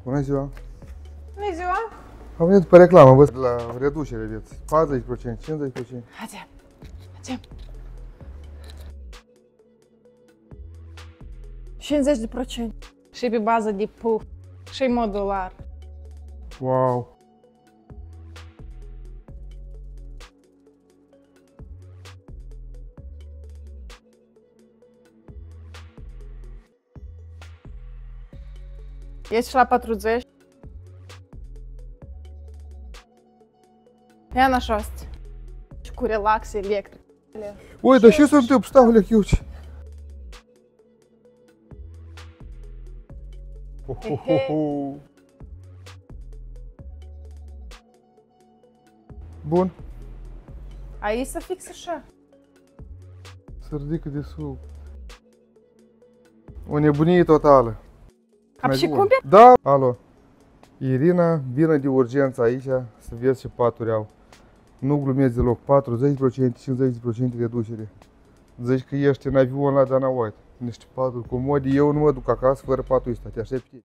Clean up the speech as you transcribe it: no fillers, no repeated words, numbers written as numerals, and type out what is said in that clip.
Bună ziua! Bună ziua! Am venit pe reclamă, văd la reducere aveți 40%, 50%. Haide! 50%. Și pe bază de puf. Și modular. Wow! Ești la 40. Ia na 6. Și cu relax electric. Oi, dar ce se întâmplă? Stau, lechiuci! Bun. Aici să fix așa. Se ridică de sus. O nebunie totală. Am și cumperi? Da! Alo. Irina, vină de urgență aici să vezi ce paturi au. Nu glumesc deloc, 40%, 50% reducere. Zici că ești în avion la Dana White. Niște paturi comode, eu nu mă duc acasă fără patul ăsta, te aștept.